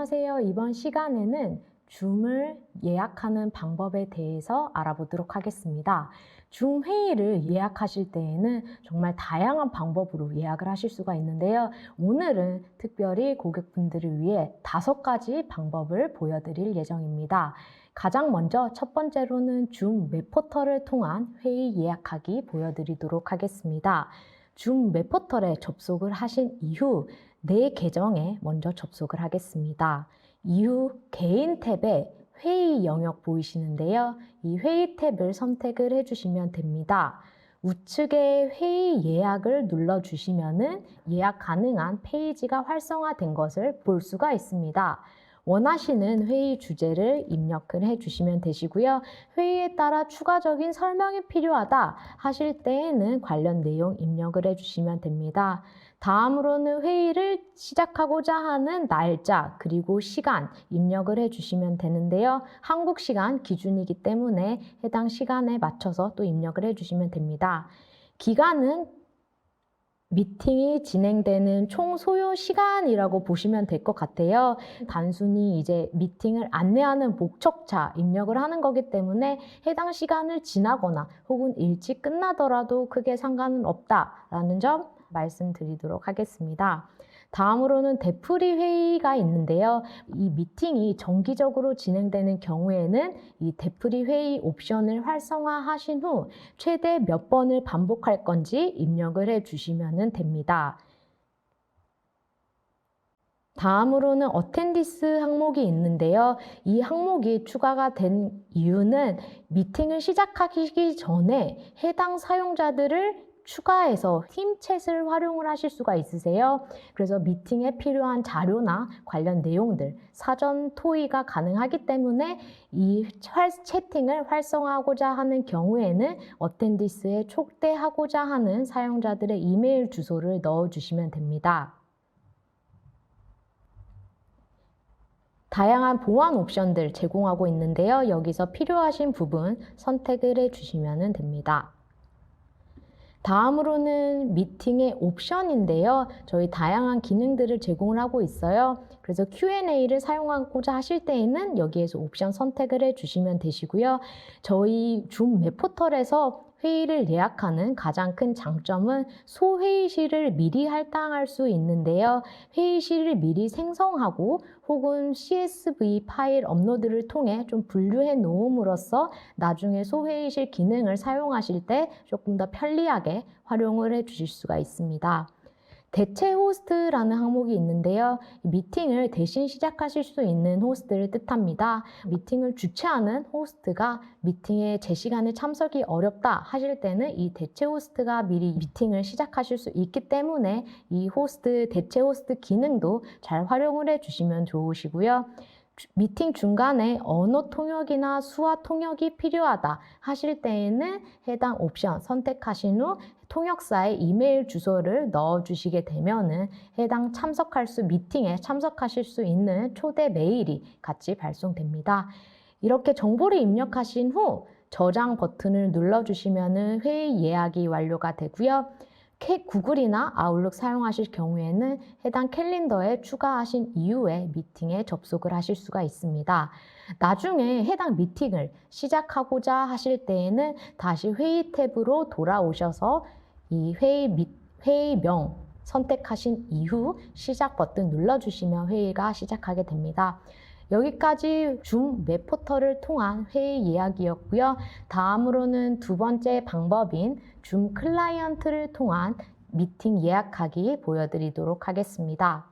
안녕하세요. 이번 시간에는 줌을 예약하는 방법에 대해서 알아보도록 하겠습니다. 줌 회의를 예약하실 때에는 정말 다양한 방법으로 예약을 하실 수가 있는데요. 오늘은 특별히 고객분들을 위해 5가지 방법을 보여드릴 예정입니다. 가장 먼저 첫 번째로는 줌 웹포털을 통한 회의 예약하기 보여드리도록 하겠습니다. 줌 웹포털에 접속을 하신 이후 내 계정에 먼저 접속을 하겠습니다. 이후 개인 탭에 회의 영역 보이시는데요. 이 회의 탭을 선택을 해주시면 됩니다. 우측에 회의 예약을 눌러주시면 예약 가능한 페이지가 활성화된 것을 볼 수가 있습니다. 원하시는 회의 주제를 입력을 해주시면 되시고요. 회의에 따라 추가적인 설명이 필요하다 하실 때에는 관련 내용 입력을 해주시면 됩니다. 다음으로는 회의를 시작하고자 하는 날짜 그리고 시간 입력을 해주시면 되는데요. 한국 시간 기준이기 때문에 해당 시간에 맞춰서 또 입력을 해주시면 됩니다. 기간은 미팅이 진행되는 총 소요 시간이라고 보시면 될 것 같아요. 단순히 이제 미팅을 안내하는 목적차 입력을 하는 거기 때문에 해당 시간을 지나거나 혹은 일찍 끝나더라도 크게 상관은 없다라는 점 말씀드리도록 하겠습니다. 다음으로는 되풀이 회의가 있는데요. 이 미팅이 정기적으로 진행되는 경우에는 이 되풀이 회의 옵션을 활성화하신 후 최대 몇 번을 반복할 건지 입력을 해주시면 됩니다. 다음으로는 어텐디스 항목이 있는데요. 이 항목이 추가가 된 이유는 미팅을 시작하기 전에 해당 사용자들을 추가해서 팀챗을 활용을 하실 수가 있으세요. 그래서 미팅에 필요한 자료나 관련 내용들, 사전 토의가 가능하기 때문에 이 채팅을 활성화하고자 하는 경우에는 어텐디스에 초대하고자 하는 사용자들의 이메일 주소를 넣어주시면 됩니다. 다양한 보안 옵션들 제공하고 있는데요. 여기서 필요하신 부분 선택을 해주시면 됩니다. 다음으로는 미팅의 옵션인데요. 저희 다양한 기능들을 제공을 하고 있어요. 그래서 Q&A를 사용하고자 하실 때에는 여기에서 옵션 선택을 해주시면 되시고요. 저희 줌 웹포털에서 회의를 예약하는 가장 큰 장점은 소회의실을 미리 할당할 수 있는데요. 회의실을 미리 생성하고 혹은 CSV 파일 업로드를 통해 좀 분류해 놓음으로써 나중에 소회의실 기능을 사용하실 때 조금 더 편리하게 활용을 해 주실 수가 있습니다. 대체 호스트라는 항목이 있는데요. 미팅을 대신 시작하실 수 있는 호스트를 뜻합니다. 미팅을 주최하는 호스트가 미팅에 제 시간에 참석이 어렵다 하실 때는 이 대체 호스트가 미리 미팅을 시작하실 수 있기 때문에 이 호스트, 대체 호스트 기능도 잘 활용을 해주시면 좋으시고요. 미팅 중간에 언어 통역이나 수화 통역이 필요하다 하실 때에는 해당 옵션 선택하신 후 통역사의 이메일 주소를 넣어주시게 되면은 해당 미팅에 참석하실 수 있는 초대 메일이 같이 발송됩니다. 이렇게 정보를 입력하신 후 저장 버튼을 눌러주시면은 회의 예약이 완료가 되고요. 구글이나 아웃룩 사용하실 경우에는 해당 캘린더에 추가하신 이후에 미팅에 접속을 하실 수가 있습니다. 나중에 해당 미팅을 시작하고자 하실 때에는 다시 회의 탭으로 돌아오셔서 이 회의명 선택하신 이후 시작 버튼 눌러주시면 회의가 시작하게 됩니다. 여기까지 줌 웹포털을 통한 회의 예약이었고요. 다음으로는 두 번째 방법인 줌 클라이언트를 통한 미팅 예약하기 보여드리도록 하겠습니다.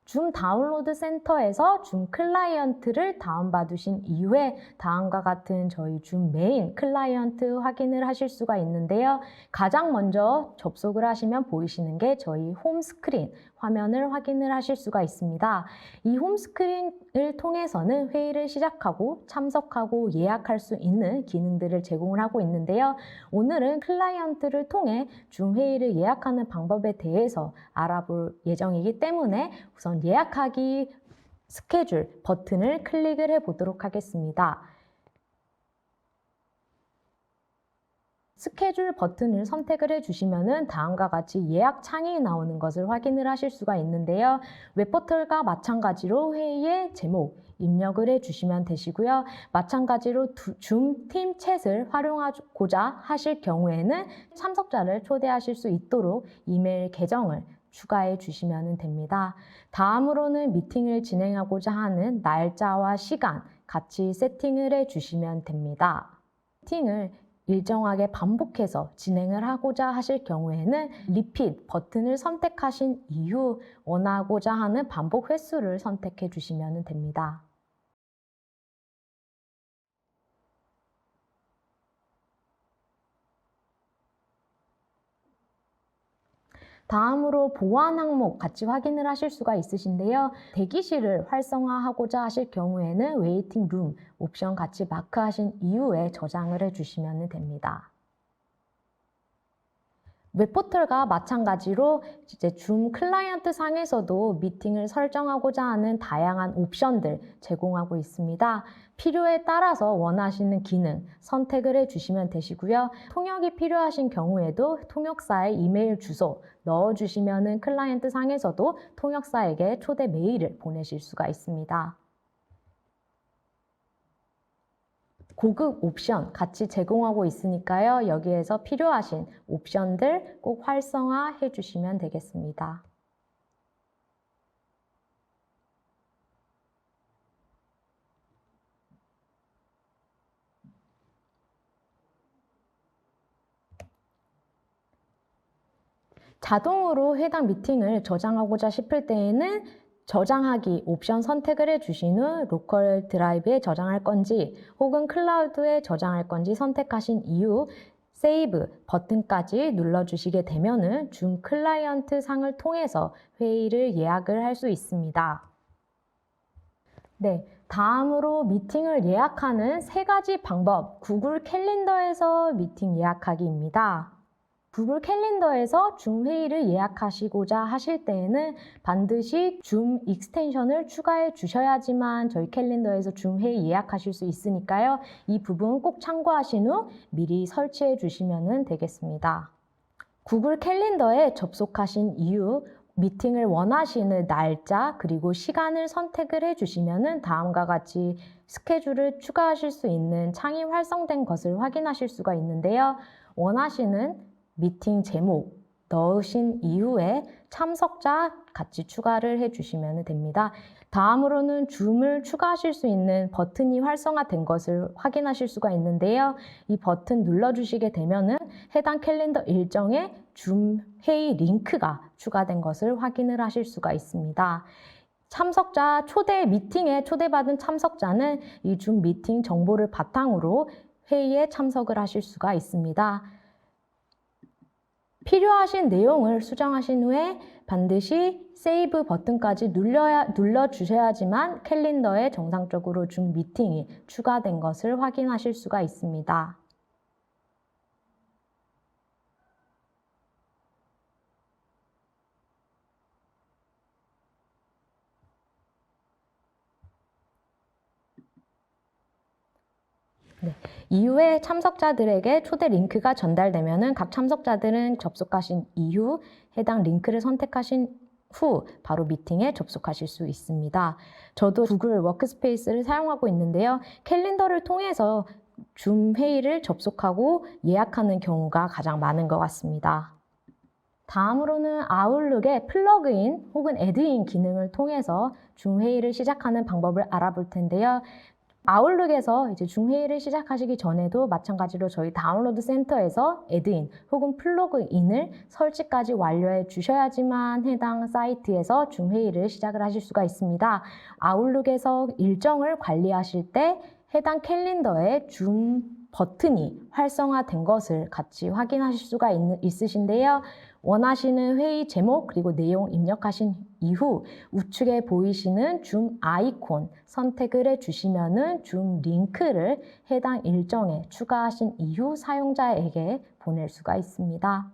줌 다운로드 센터에서 줌 클라이언트를 다운받으신 이후에 다음과 같은 저희 줌 메인 클라이언트 확인을 하실 수가 있는데요. 가장 먼저 접속을 하시면 보이시는 게 저희 홈 스크린 화면을 확인을 하실 수가 있습니다. 이 홈 스크린을 통해서는 회의를 시작하고 참석하고 예약할 수 있는 기능들을 제공을 하고 있는데요. 오늘은 클라이언트를 통해 줌 회의를 예약하는 방법에 대해서 알아볼 예정이기 때문에 우선 예약하기 스케줄 버튼을 클릭을 해 보도록 하겠습니다. 스케줄 버튼을 선택을 해주시면은 다음과 같이 예약 창이 나오는 것을 확인을 하실 수가 있는데요. 웹포털과 마찬가지로 회의의 제목, 입력을 해주시면 되시고요. 마찬가지로 줌 팀 챗을 활용하고자 하실 경우에는 참석자를 초대하실 수 있도록 이메일 계정을 추가해 주시면 됩니다. 다음으로는 미팅을 진행하고자 하는 날짜와 시간 같이 세팅을 해 주시면 됩니다. 미팅을 일정하게 반복해서 진행을 하고자 하실 경우에는 리핏 버튼을 선택하신 이후 원하고자 하는 반복 횟수를 선택해 주시면 됩니다. 다음으로 보안 항목 같이 확인을 하실 수가 있으신데요. 대기실을 활성화하고자 하실 경우에는 웨이팅 룸 옵션 같이 마크하신 이후에 저장을 해주시면 됩니다. 웹포털과 마찬가지로 이제 줌 클라이언트 상에서도 미팅을 설정하고자 하는 다양한 옵션들 제공하고 있습니다. 필요에 따라서 원하시는 기능 선택을 해주시면 되시고요. 통역이 필요하신 경우에도 통역사의 이메일 주소 넣어주시면 클라이언트 상에서도 통역사에게 초대 메일을 보내실 수가 있습니다. 고급 옵션 같이 제공하고 있으니까요. 여기에서 필요하신 옵션들 꼭 활성화해 주시면 되겠습니다. 자동으로 해당 미팅을 저장하고자 싶을 때에는 저장하기 옵션 선택을 해주신 후 로컬 드라이브에 저장할 건지 혹은 클라우드에 저장할 건지 선택하신 이후 세이브 버튼까지 눌러주시게 되면은 줌 클라이언트 상을 통해서 회의를 예약을 할 수 있습니다. 네, 다음으로 미팅을 예약하는 세 가지 방법, 구글 캘린더에서 미팅 예약하기입니다. 구글 캘린더에서 줌 회의를 예약하시고자 하실 때에는 반드시 줌 익스텐션을 추가해 주셔야지만 저희 캘린더에서 줌 회의 예약하실 수 있으니까요. 이 부분 꼭 참고하신 후 미리 설치해 주시면 되겠습니다. 구글 캘린더에 접속하신 이후 미팅을 원하시는 날짜 그리고 시간을 선택을 해주시면 다음과 같이 스케줄을 추가하실 수 있는 창이 활성된 것을 확인하실 수가 있는데요. 원하시는 미팅 제목 넣으신 이후에 참석자 같이 추가를 해주시면 됩니다. 다음으로는 줌을 추가하실 수 있는 버튼이 활성화된 것을 확인하실 수가 있는데요. 이 버튼 눌러주시게 되면은 해당 캘린더 일정에 줌 회의 링크가 추가된 것을 확인을 하실 수가 있습니다. 참석자 미팅에 초대받은 참석자는 이 줌 미팅 정보를 바탕으로 회의에 참석을 하실 수가 있습니다. 필요하신 내용을 수정하신 후에 반드시 세이브 버튼까지 눌러주셔야지만 캘린더에 정상적으로 줌 미팅이 추가된 것을 확인하실 수가 있습니다. 네. 이후에 참석자들에게 초대 링크가 전달되면 각 참석자들은 접속하신 이후 해당 링크를 선택하신 후 바로 미팅에 접속하실 수 있습니다. 저도 구글 워크스페이스를 사용하고 있는데요. 캘린더를 통해서 줌 회의를 접속하고 예약하는 경우가 가장 많은 것 같습니다. 다음으로는 아웃룩의 플러그인 혹은 애드인 기능을 통해서 줌 회의를 시작하는 방법을 알아볼 텐데요. 아웃룩에서 이제 줌 회의를 시작하시기 전에도 마찬가지로 저희 다운로드 센터에서 애드인 혹은 플러그인을 설치까지 완료해 주셔야지만 해당 사이트에서 줌 회의를 시작을 하실 수가 있습니다. 아웃룩에서 일정을 관리하실 때 해당 캘린더에 줌 버튼이 활성화된 것을 같이 확인하실 수가 있으신데요. 원하시는 회의 제목 그리고 내용 입력하신 이후 우측에 보이시는 줌 아이콘 선택을 해주시면은 줌 링크를 해당 일정에 추가하신 이후 사용자에게 보낼 수가 있습니다.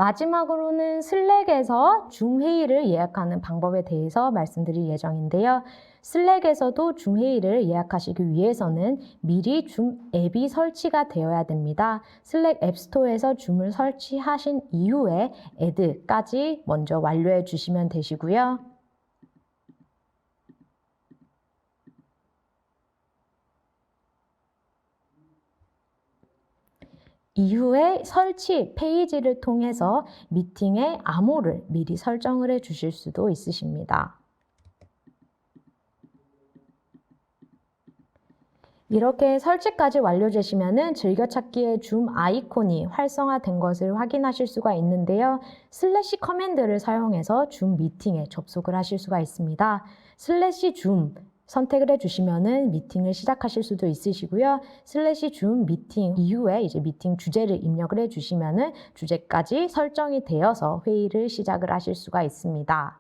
마지막으로는 슬랙에서 줌 회의를 예약하는 방법에 대해서 말씀드릴 예정인데요. 슬랙에서도 줌 회의를 예약하시기 위해서는 미리 줌 앱이 설치가 되어야 됩니다. 슬랙 앱스토어에서 줌을 설치하신 이후에 애드까지 먼저 완료해 주시면 되시고요. 이후에 설치 페이지를 통해서 미팅의 암호를 미리 설정을 해 주실 수도 있으십니다. 이렇게 설치까지 완료되시면은 즐겨찾기의 줌 아이콘이 활성화된 것을 확인하실 수가 있는데요. 슬래시 커맨드를 사용해서 줌 미팅에 접속을 하실 수가 있습니다. 슬래시 줌 선택을 해주시면은 미팅을 시작하실 수도 있으시고요. 슬래시 줌 미팅 이후에 이제 미팅 주제를 입력을 해주시면은 주제까지 설정이 되어서 회의를 시작을 하실 수가 있습니다.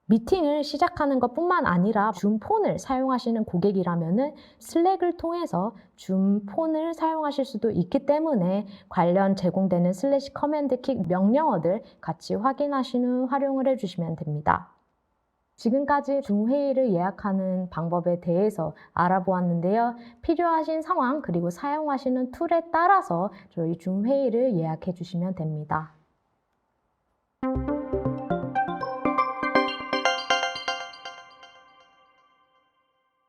미팅을 시작하는 것뿐만 아니라 줌 폰을 사용하시는 고객이라면은 슬랙을 통해서 줌 폰을 사용하실 수도 있기 때문에 관련 제공되는 슬래시 커맨드 킥 명령어들 같이 확인하신 후 활용을 해주시면 됩니다. 지금까지 줌 회의를 예약하는 방법에 대해서 알아보았는데요. 필요하신 상황 그리고 사용하시는 툴에 따라서 저희 줌 회의를 예약해 주시면 됩니다.